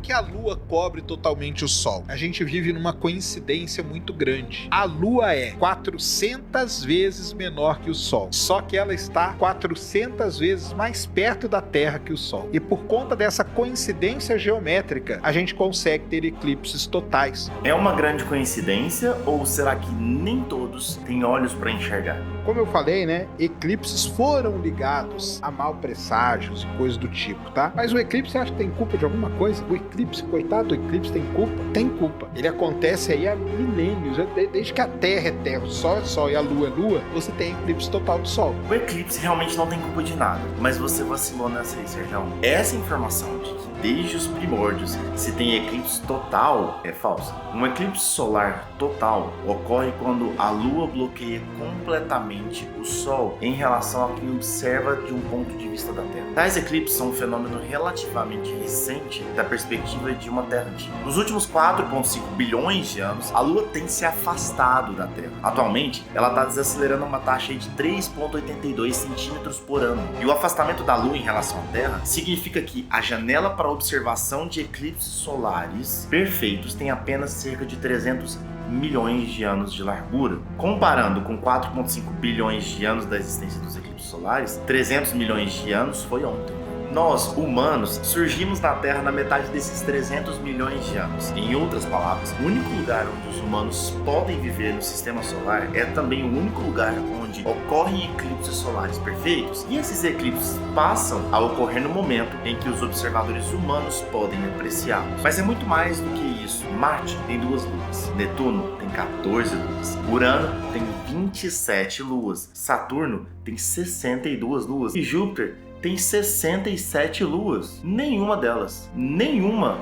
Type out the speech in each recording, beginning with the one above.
que a Lua cobre totalmente o Sol? A gente vive numa coincidência muito grande. A Lua é 400 vezes menor que o Sol, só que ela está 400 vezes mais perto da Terra que o Sol. E por conta dessa coincidência geométrica, a gente consegue ter eclipses totais. É uma grande coincidência ou será que nem todos têm olhos para enxergar? Como eu falei, né? Eclipses foram ligados a mau presságios e coisas do tipo, tá? Mas o eclipse, você acha que tem culpa de alguma coisa? O eclipse, coitado do eclipse, tem culpa? Tem culpa. Ele acontece aí há milênios. Desde que a Terra é Terra, o Sol é Sol e a Lua é Lua, você tem eclipse total do Sol. O eclipse realmente não tem culpa de nada, mas você vacilou nessa aí, Sérgio. Essa informação de que desde os primórdios se tem eclipse total é falsa. Um eclipse solar total ocorre quando a Lua bloqueia completamente o Sol em relação ao que observa de um ponto de vista da Terra. Tais eclipses são um fenômeno relativamente recente da perspectiva de uma Terra antiga. Nos últimos 4,5 bilhões de anos, a Lua tem se afastado da Terra. Atualmente, ela está desacelerando a uma taxa de 3,82 centímetros por ano. E o afastamento da Lua em relação à Terra significa que a janela para observação de eclipses solares perfeitos tem apenas cerca de 300 milhões de anos de largura. Comparando com 4,5 bilhões de anos da existência dos eclipses solares, 300 milhões de anos foi ontem. Nós, humanos, surgimos na Terra na metade desses 300 milhões de anos. Em outras palavras, o único lugar onde os humanos podem viver no sistema solar é também o único lugar onde ocorrem eclipses solares perfeitos. E esses eclipses passam a ocorrer no momento em que os observadores humanos podem apreciá-los. Mas é muito mais do que isso. Marte tem 2 luas, Netuno tem 14 luas, Urano tem 27 luas, Saturno tem 62 luas e Júpiter tem 67 luas. Nenhuma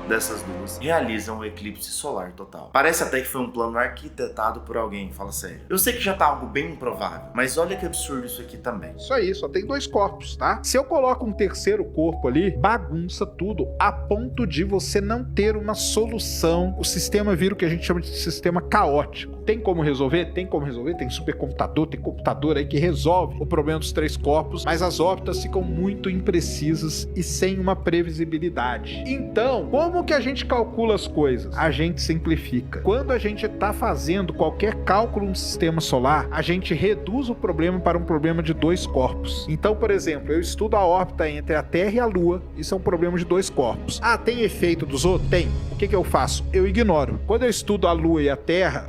dessas luas realiza um eclipse solar total. Parece até que foi um plano arquitetado por alguém, fala sério. Eu sei que já tá algo bem improvável, mas olha que absurdo isso aqui também. Isso aí, só tem 2 corpos, tá? Se eu coloco um terceiro corpo ali, bagunça tudo, a ponto de você não ter uma solução. O sistema vira o que a gente chama de sistema caótico. Tem como resolver? Tem como resolver. Tem supercomputador, tem computador aí que resolve o problema dos 3 corpos, mas as órbitas ficam muito imprecisas e sem uma previsibilidade. Então, como que a gente calcula as coisas? A gente simplifica. Quando a gente está fazendo qualquer cálculo no sistema solar, a gente reduz o problema para um problema de 2 corpos. Então, por exemplo, eu estudo a órbita entre a Terra e a Lua, isso é um problema de 2 corpos. Ah, tem efeito dos outros? Tem. O que eu faço? Eu ignoro. Quando eu estudo a Lua e a Terra,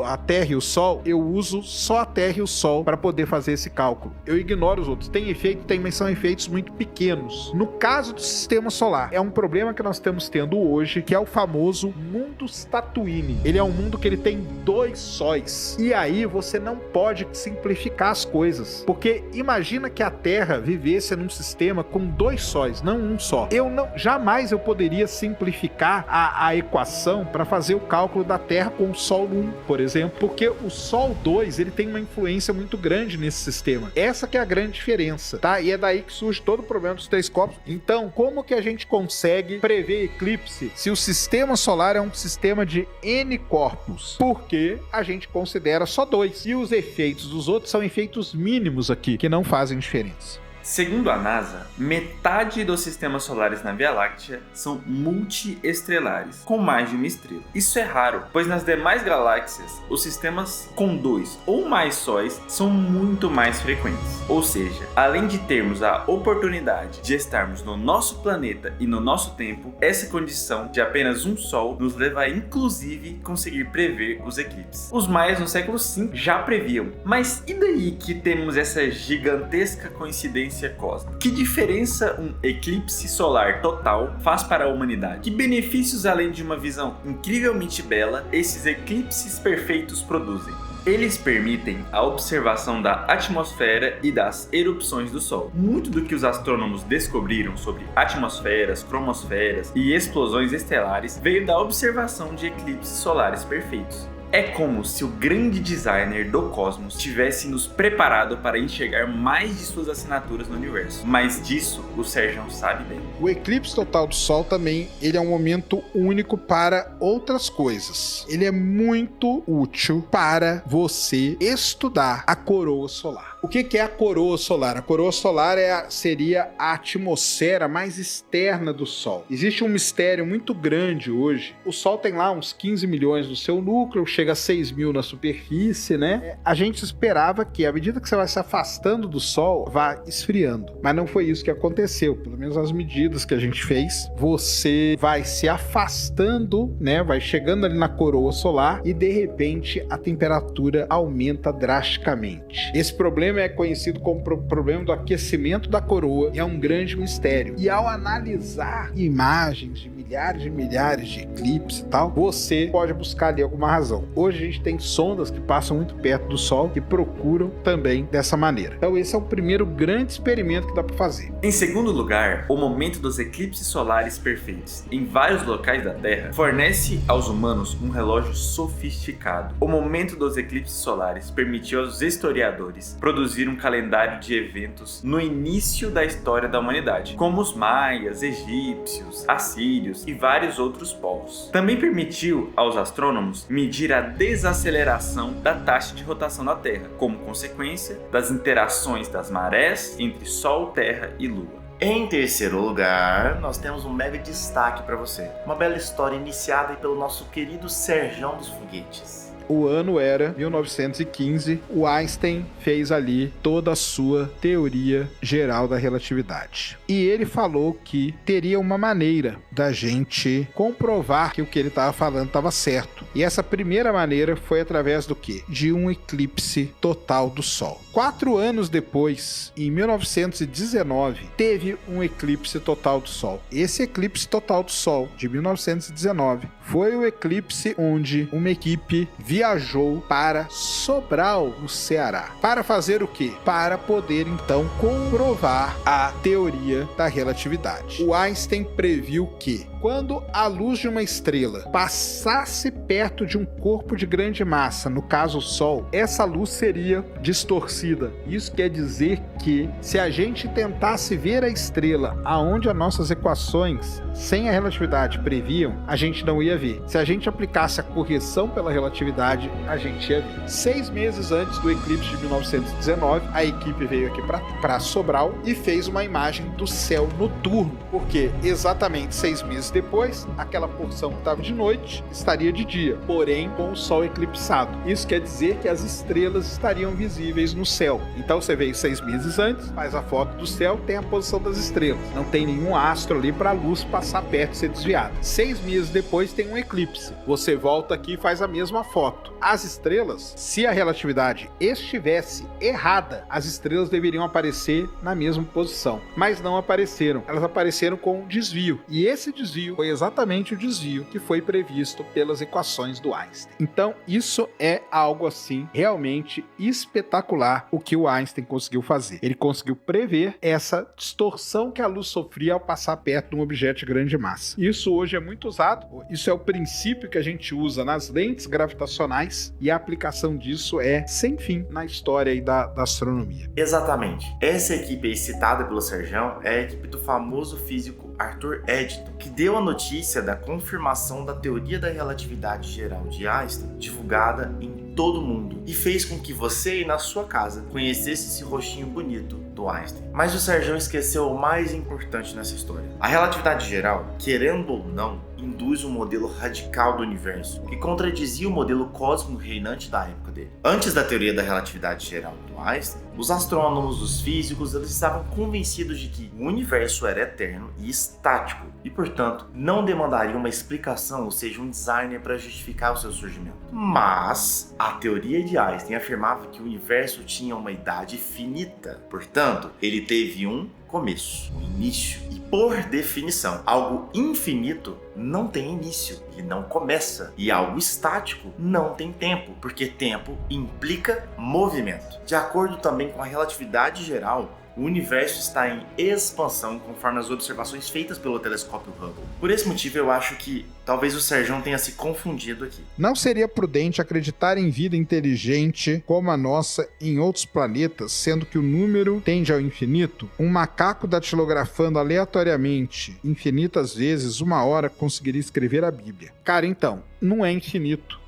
a Terra e o Sol, eu uso só a Terra e o Sol para poder fazer esse cálculo. Eu ignoro os outros. Tem efeito? Tem, mas são efeitos muito pequenos. No caso do sistema solar, é um problema que nós estamos tendo hoje, que é o famoso mundus Tatooine. Ele é um mundo que ele tem 2 sóis. E aí você não pode simplificar as coisas. Porque imagina que a Terra vivesse num sistema com 2 sóis, não um só. Jamais eu poderia simplificar a equação para fazer o cálculo da Terra com o Sol 1, por exemplo, porque o Sol 2 ele tem uma influência muito grande nesse sistema. Essa que é a grande diferença, tá? E é daí que surge todo o problema dos 3 corpos. Então, como que a gente consegue prever eclipse se o sistema solar é um sistema de N corpos? Porque a gente considera só 2. E os efeitos dos outros são efeitos mínimos aqui, que não fazem diferença. Segundo a NASA, metade dos sistemas solares na Via Láctea são multiestrelares, com mais de uma estrela. Isso é raro, pois nas demais galáxias, os sistemas com 2 ou mais sóis são muito mais frequentes. Ou seja, além de termos a oportunidade de estarmos no nosso planeta e no nosso tempo, essa condição de apenas um Sol nos leva a inclusive conseguir prever os eclipses. Os maias no século V já previam, mas e daí que temos essa gigantesca coincidência cósmica? Que diferença um eclipse solar total faz para a humanidade? Que benefícios, além de uma visão incrivelmente bela, esses eclipses perfeitos produzem? Eles permitem a observação da atmosfera e das erupções do Sol. Muito do que os astrônomos descobriram sobre atmosferas, cromosferas e explosões estelares veio da observação de eclipses solares perfeitos. É como se o grande designer do cosmos tivesse nos preparado para enxergar mais de suas assinaturas no universo. Mas disso o Sérgio sabe bem. O eclipse total do Sol também, ele é um momento único para outras coisas. Ele é muito útil para você estudar a coroa solar. O que é a coroa solar? A coroa solar seria a atmosfera mais externa do Sol. Existe um mistério muito grande hoje. O Sol tem lá uns 15 milhões no seu núcleo, chega a 6 mil na superfície, né? A gente esperava que, à medida que você vai se afastando do Sol, vá esfriando. Mas não foi isso que aconteceu. Pelo menos as medidas que a gente fez, você vai se afastando, né? Vai chegando ali na coroa solar e, de repente, a temperatura aumenta drasticamente. Esse problema é conhecido como problema do aquecimento da coroa e é um grande mistério. E ao analisar imagens de milhares de eclipses e tal, você pode buscar ali alguma razão. Hoje a gente tem sondas que passam muito perto do Sol que procuram também dessa maneira. Então esse é o primeiro grande experimento que dá para fazer. Em segundo lugar, o momento dos eclipses solares perfeitos em vários locais da Terra fornece aos humanos um relógio sofisticado. O momento dos eclipses solares permitiu aos historiadores produzir um calendário de eventos no início da história da humanidade, como os maias, egípcios, assírios e vários outros povos. Também permitiu aos astrônomos medir a desaceleração da taxa de rotação da Terra, como consequência das interações das marés entre Sol, Terra e Lua. Em terceiro lugar, nós temos um mega destaque para você. Uma bela história iniciada pelo nosso querido Serjão dos Foguetes. O ano era 1915, o Einstein fez ali toda a sua teoria geral da relatividade. E ele falou que teria uma maneira da gente comprovar que o que ele estava falando estava certo. E essa primeira maneira foi através do quê? De um eclipse total do Sol. 4 anos depois, em 1919, teve um eclipse total do Sol. Esse eclipse total do Sol, de 1919, foi o eclipse onde uma equipe viajou para Sobral, no Ceará. Para fazer o quê? Para poder, então, comprovar a teoria da relatividade. O Einstein previu que, quando a luz de uma estrela passasse perto de um corpo de grande massa, no caso o Sol, essa luz seria distorcida. Isso quer dizer que, se a gente tentasse ver a estrela aonde as nossas equações sem a relatividade previam, a gente não ia ver. Se a gente aplicasse a correção pela relatividade, a gente ia ver. 6 meses antes do eclipse de 1919, a equipe veio aqui para Sobral e fez uma imagem do céu noturno, porque exatamente 6 meses depois, aquela porção que estava de noite estaria de dia, porém com o Sol eclipsado. Isso quer dizer que as estrelas estariam visíveis no céu. Então você veio 6 meses antes, faz a foto do céu, tem a posição das estrelas. Não tem nenhum astro ali para a luz passar perto e ser desviada. 6 meses depois tem um eclipse. Você volta aqui e faz a mesma foto. As estrelas, se a relatividade estivesse errada, as estrelas deveriam aparecer na mesma posição, mas não apareceram. Elas apareceram com um desvio. E esse desvio foi exatamente o desvio que foi previsto pelas equações do Einstein. Então, isso é algo assim realmente espetacular o que o Einstein conseguiu fazer. Ele conseguiu prever essa distorção que a luz sofria ao passar perto de um objeto de grande massa. Isso hoje é muito usado. Isso é o princípio que a gente usa nas lentes gravitacionais e a aplicação disso é sem fim na história aí da astronomia. Exatamente. Essa equipe aí citada pelo Serjão é a equipe do famoso físico Arthur Eddington, que deu a notícia da confirmação da teoria da relatividade geral de Einstein, divulgada em todo o mundo, e fez com que você aí na sua casa conhecesse esse rostinho bonito do Einstein. Mas o Serjão esqueceu o mais importante nessa história. A relatividade geral, querendo ou não, induz um modelo radical do universo, que contradizia o modelo cósmico reinante da época dele. Antes da teoria da relatividade geral do Einstein, os astrônomos, os físicos, eles estavam convencidos de que o universo era eterno e estático, e portanto, não demandaria uma explicação, ou seja, um designer para justificar o seu surgimento. Mas a teoria de Einstein afirmava que o universo tinha uma idade finita, portanto, ele teve um começo, um início. E por definição, algo infinito não tem início, ele não começa. E algo estático não tem tempo, porque tempo implica movimento. De acordo também com a relatividade geral, o universo está em expansão conforme as observações feitas pelo telescópio Hubble. Por esse motivo, eu acho que talvez o Serjão tenha se confundido aqui. Não seria prudente acreditar em vida inteligente como a nossa em outros planetas, sendo que o número tende ao infinito? Um macaco datilografando aleatoriamente infinitas vezes, uma hora conseguiria escrever a Bíblia. Cara, então, não é infinito.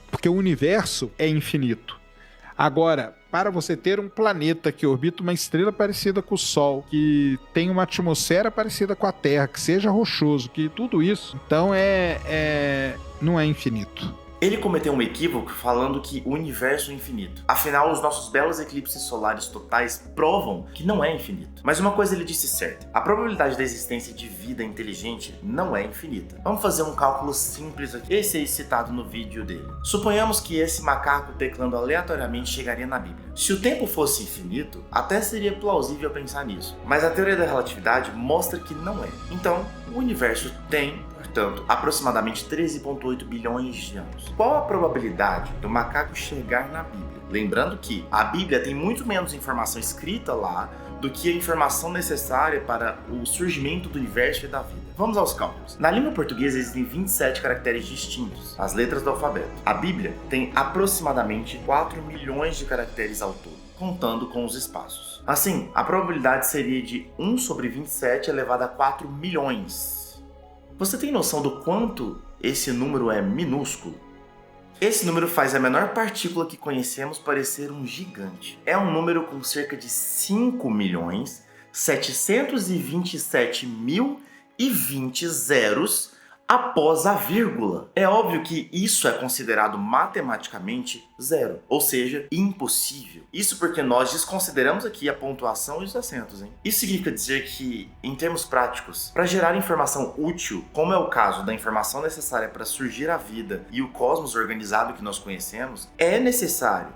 Porque o universo é infinito. Agora, para você ter um planeta que orbita uma estrela parecida com o Sol, que tem uma atmosfera parecida com a Terra, que seja rochoso, que tudo isso, então não é infinito. Ele cometeu um equívoco falando que o universo é infinito. Afinal, os nossos belos eclipses solares totais provam que não é infinito. Mas uma coisa ele disse certa: a probabilidade da existência de vida inteligente não é infinita. Vamos fazer um cálculo simples aqui, esse aí citado no vídeo dele. Suponhamos que esse macaco teclando aleatoriamente chegaria na Bíblia. Se o tempo fosse infinito, até seria plausível pensar nisso. Mas a teoria da relatividade mostra que não é. Então, o universo tem, portanto, aproximadamente 13,8 bilhões de anos. Qual a probabilidade do macaco chegar na Bíblia? Lembrando que a Bíblia tem muito menos informação escrita lá do que a informação necessária para o surgimento do universo e da vida. Vamos aos cálculos. Na língua portuguesa existem 27 caracteres distintos, as letras do alfabeto. A Bíblia tem aproximadamente 4 milhões de caracteres ao todo, contando com os espaços. Assim, a probabilidade seria de 1 sobre 27 elevado a 4 milhões. Você tem noção do quanto esse número é minúsculo? Esse número faz a menor partícula que conhecemos parecer um gigante. É um número com cerca de 5.727.020 zeros após a vírgula. É óbvio que isso é considerado matematicamente zero, ou seja, impossível. Isso porque nós desconsideramos aqui a pontuação e os acentos, hein? Isso significa dizer que, em termos práticos, para gerar informação útil, como é o caso da informação necessária para surgir a vida e o cosmos organizado que nós conhecemos, é necessário,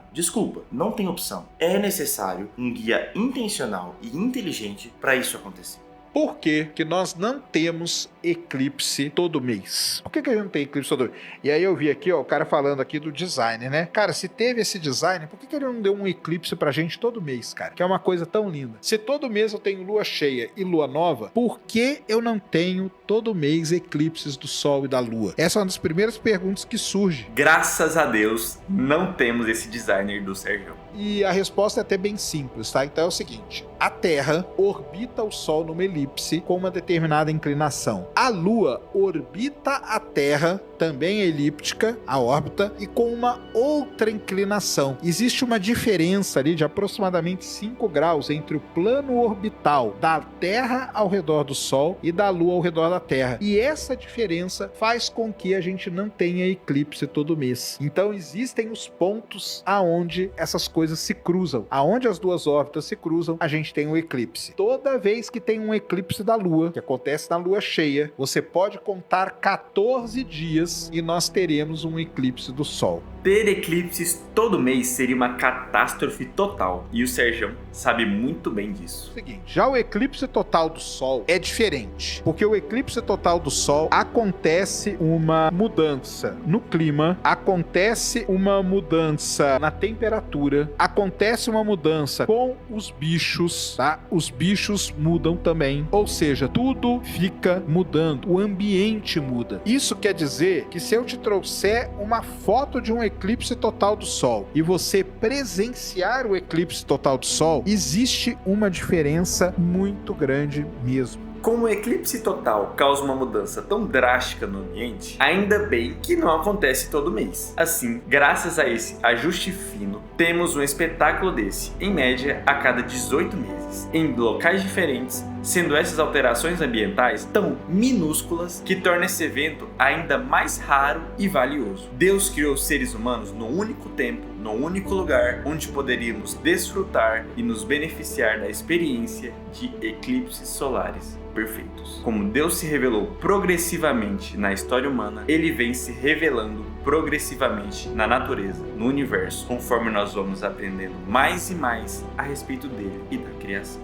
não tem opção, é necessário um guia intencional e inteligente para isso acontecer. Por que nós não temos eclipse todo mês? Por que a gente não tem eclipse todo mês? E aí eu vi aqui, o cara falando aqui do design, né? Cara, se teve esse design, por que ele não deu um eclipse pra gente todo mês, cara? Que é uma coisa tão linda. Se todo mês eu tenho lua cheia e lua nova, por que eu não tenho todo mês eclipses do Sol e da Lua? Essa é uma das primeiras perguntas que surge. Graças a Deus, não temos esse designer do Sérgio. E a resposta é até bem simples, tá? Então é o seguinte: a Terra orbita o Sol numa elipse com uma determinada inclinação. A Lua orbita a Terra, também elíptica, a órbita, e com uma outra inclinação. Existe uma diferença ali de aproximadamente 5 graus entre o plano orbital da Terra ao redor do Sol e da Lua ao redor da Terra. E essa diferença faz com que a gente não tenha eclipse todo mês. Então existem os pontos aonde essas coisas se cruzam. Aonde as duas órbitas se cruzam, a gente tem um eclipse. Toda vez que tem um eclipse da Lua, que acontece na Lua cheia, você pode contar 14 dias e nós teremos um eclipse do Sol. Ter eclipses todo mês seria uma catástrofe total, e o Sérgio sabe muito bem disso. Seguinte, já o eclipse total do Sol é diferente, porque o eclipse total do Sol acontece uma mudança no clima, acontece uma mudança na temperatura, acontece uma mudança com os bichos, tá? Os bichos mudam também, ou seja, tudo fica mudando, o ambiente muda. Isso quer dizer que se eu te trouxer uma foto de um eclipse total do Sol e você presenciar o eclipse total do Sol, existe uma diferença muito grande mesmo. Como o eclipse total causa uma mudança tão drástica no ambiente, ainda bem que não acontece todo mês. Assim, graças a esse ajuste fino, temos um espetáculo desse, em média, a cada 18 meses, em locais diferentes, sendo essas alterações ambientais tão minúsculas que torna esse evento ainda mais raro e valioso. Deus criou os seres humanos no único tempo, no único lugar onde poderíamos desfrutar e nos beneficiar da experiência de eclipses solares perfeitos. Como Deus se revelou progressivamente na história humana, ele vem se revelando progressivamente na natureza, no universo, conforme nós vamos aprendendo mais e mais a respeito dele e da criação.